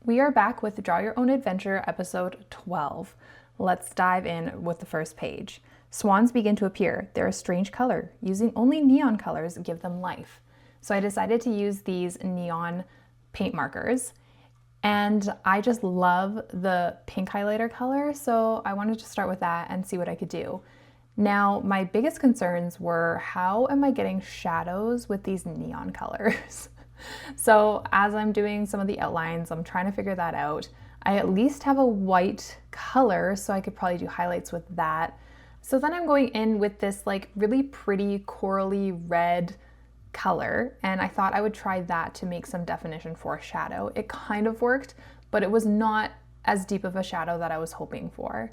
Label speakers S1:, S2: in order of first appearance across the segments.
S1: We are back with Draw Your Own Adventure, episode 12. Let's dive in with the first page. Swans begin to appear. They're a strange color. Using only neon colors give them life. So I decided to use these neon paint markers. And I just love the pink highlighter color, so I wanted to start with that and see what I could do. Now, my biggest concerns were, how am I getting shadows with these neon colors? So as I'm doing some of the outlines, I'm trying to figure that out. I at least have a white color, so I could probably do highlights with that. So then I'm going in with this like really pretty corally red color, and I thought I would try that to make some definition for a shadow. It kind of worked, but it was not as deep of a shadow that I was hoping for.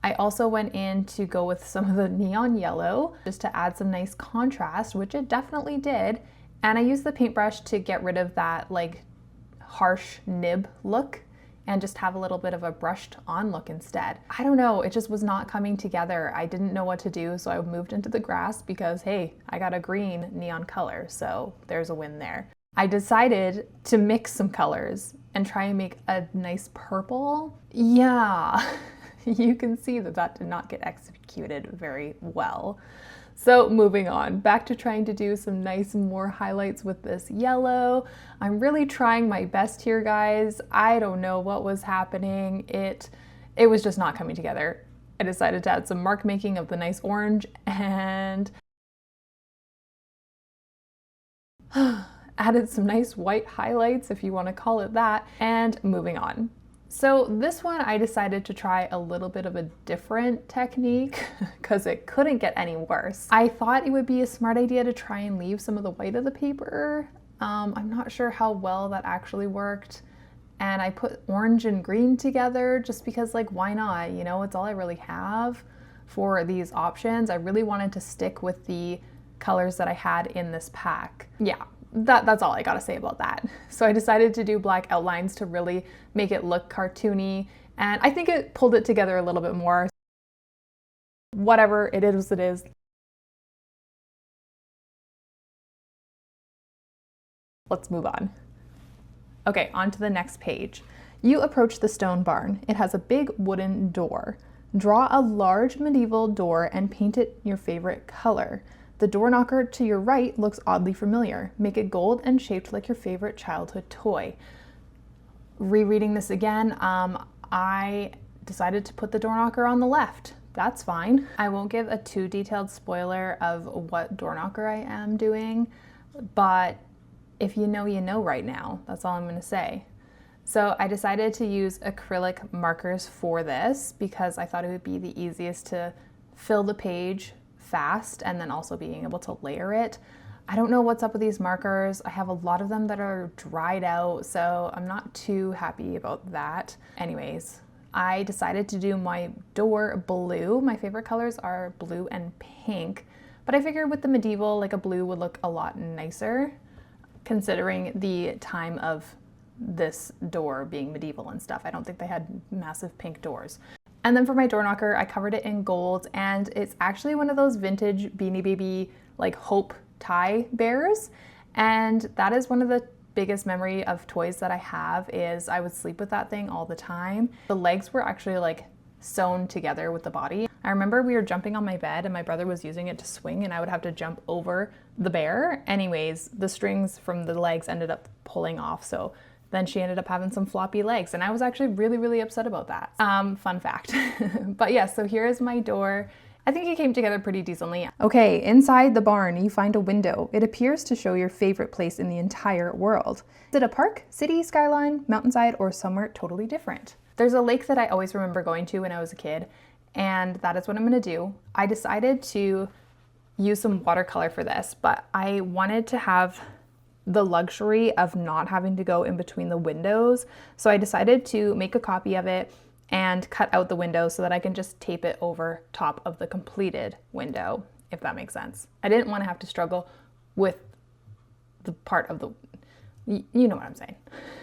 S1: I also went in to go with some of the neon yellow just to add some nice contrast, which it definitely did. And I used the paintbrush to get rid of that like harsh nib look and just have a little bit of a brushed on look instead. I don't know, it just was not coming together. I didn't know what to do, so I moved into the grass because hey, I got a green neon color, so there's a win there. I decided to mix some colors and try and make a nice purple. Yeah, you can see that that did not get executed very well. So moving on, back to trying to do some nice more highlights with this yellow. I'm really trying my best here, guys. I don't know what was happening. It was just not coming together. I decided to add some mark making of the nice orange and added some nice white highlights, if you want to call it that, and moving on. So this one I decided to try a little bit of a different technique because it couldn't get any worse. I thought it would be a smart idea to try and leave some of the white of the paper. I'm not sure how well that actually worked. And I put orange and green together just because, like, why not? You know, it's all I really have for these options. I really wanted to stick with the colors that I had in this pack. Yeah. That's all I gotta say about that. So I decided to do black outlines to really make it look cartoony, and I think it pulled it together a little bit more. Whatever, it is what it is. Let's move on. Okay, on to the next page. You approach the stone barn. It has a big wooden door. Draw a large medieval door and paint it your favorite color. The door knocker to your right looks oddly familiar. Make it gold and shaped like your favorite childhood toy. Rereading this again, I decided to put the door knocker on the left. That's fine. I won't give a too detailed spoiler of what door knocker I am doing, but if you know, you know right now. That's all I'm gonna say. So I decided to use acrylic markers for this because I thought it would be the easiest to fill the page fast and then also being able to layer it. I don't know what's up with these markers. I have a lot of them that are dried out, so I'm not too happy about that. Anyways, I decided to do my door blue. My favorite colors are blue and pink, but I figured with the medieval, like a blue would look a lot nicer considering the time of this door being medieval and stuff. I don't think they had massive pink doors. And then for my door knocker, I covered it in gold, and it's actually one of those vintage Beanie Baby like Hope tie bears. And that is one of the biggest memory of toys that I have is I would sleep with that thing all the time. The legs were actually like sewn together with the body. I remember we were jumping on my bed and my brother was using it to swing and I would have to jump over the bear. Anyways, the strings from the legs ended up pulling off, so then she ended up having some floppy legs, and I was actually really, really upset about that. Fun fact. But yeah, so here is my door. I think it came together pretty decently. Okay, inside the barn, you find a window. It appears to show your favorite place in the entire world. Is it a park, city, skyline, mountainside, or somewhere totally different? There's a lake that I always remember going to when I was a kid, and that is what I'm gonna do. I decided to use some watercolor for this, but I wanted to have the luxury of not having to go in between the windows. So I decided to make a copy of it and cut out the window so that I can just tape it over top of the completed window, if that makes sense. I didn't want to have to struggle with the part of the, you know what I'm saying.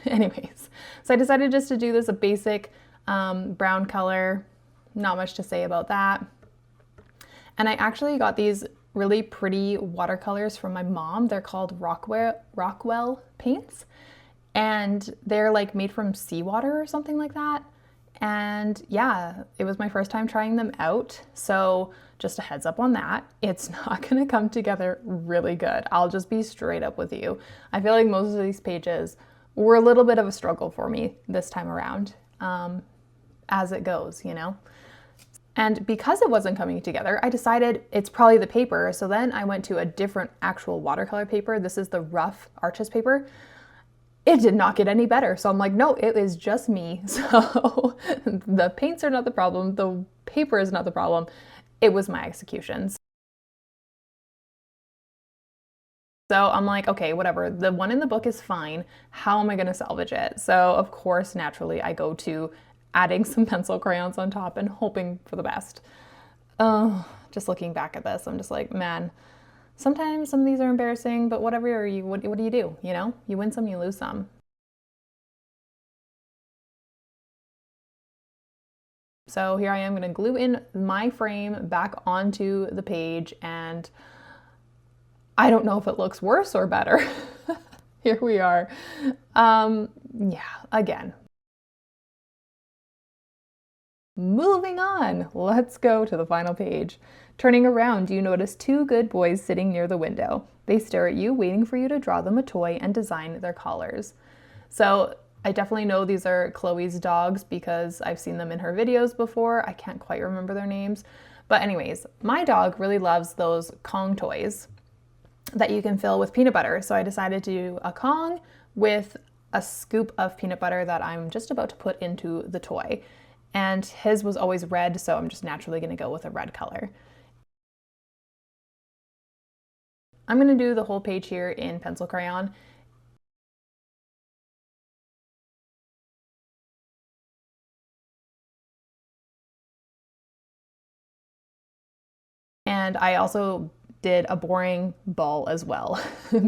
S1: Anyways, so I decided just to do this a basic brown color, not much to say about that. And I actually got these really pretty watercolors from my mom. They're called Rockwell paints. and they're like made from seawater or something like that. And yeah, it was my first time trying them out. So just a heads up on that. It's not gonna come together really good. I'll just be straight up with you. I feel like most of these pages were a little bit of a struggle for me this time around, as it goes, you know? And because it wasn't coming together, I decided it's probably the paper. So then I went to a different actual watercolor paper. This is the rough Arches paper. It did not get any better. So I'm like, no, it is just me. So the paints are not the problem. The paper is not the problem. It was my executions. So I'm like, okay, whatever. The one in the book is fine. How am I going to salvage it? So of course, naturally, I go to adding some pencil crayons on top and hoping for the best. Just looking back at this, I'm just like, man, sometimes some of these are embarrassing, but whatever you, what do you do? You know, you win some, you lose some. So here I am going to glue in my frame back onto the page, and I don't know if it looks worse or better. Here we are. Yeah, again. Moving on, let's go to the final page. Turning around, you notice two good boys sitting near the window. They stare at you, waiting for you to draw them a toy and design their collars. So I definitely know these are Chloe's dogs because I've seen them in her videos before. I can't quite remember their names. But anyways, my dog really loves those Kong toys that you can fill with peanut butter. So I decided to do a Kong with a scoop of peanut butter that I'm just about to put into the toy. And his was always red, so I'm just naturally gonna go with a red color. I'm gonna do the whole page here in pencil crayon. And I also did a boring ball as well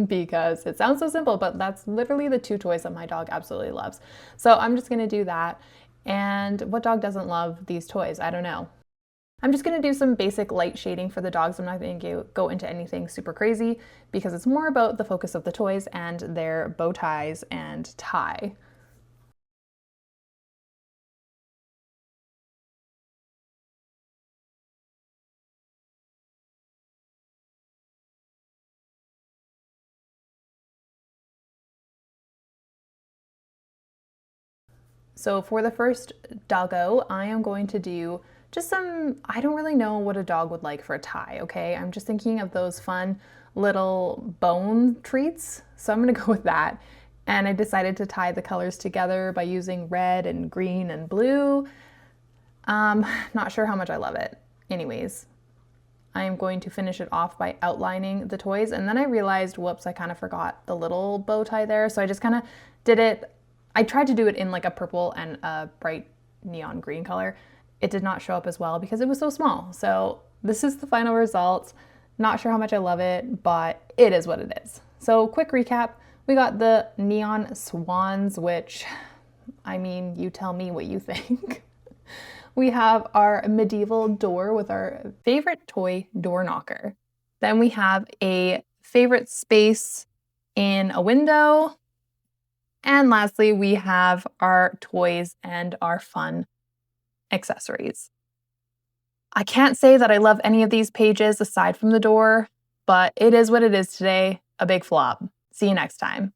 S1: because it sounds so simple, but that's literally the two toys that my dog absolutely loves. So I'm just gonna do that. And what dog doesn't love these toys? I don't know. I'm just gonna do some basic light shading for the dogs. I'm not gonna go into anything super crazy because it's more about the focus of the toys and their bow ties and tie. So for the first doggo, I am going to do just some, I don't really know what a dog would like for a tie, okay? I'm just thinking of those fun little bone treats. So I'm gonna go with that. And I decided to tie the colors together by using red and green and blue. Not sure how much I love it. Anyways, I am going to finish it off by outlining the toys. And then I realized, whoops, I kind of forgot the little bow tie there. So I just kind of did it. I tried to do it in like a purple and a bright neon green color. It did not show up as well because it was so small. So this is the final result. Not sure how much I love it, but it is what it is. So quick recap, we got the neon swans, which, I mean, you tell me what you think. We have our medieval door with our favorite toy door knocker. Then we have a favorite space in a window. And lastly, we have our toys and our fun accessories. I can't say that I love any of these pages aside from the door, but it is what it is today, a big flop. See you next time.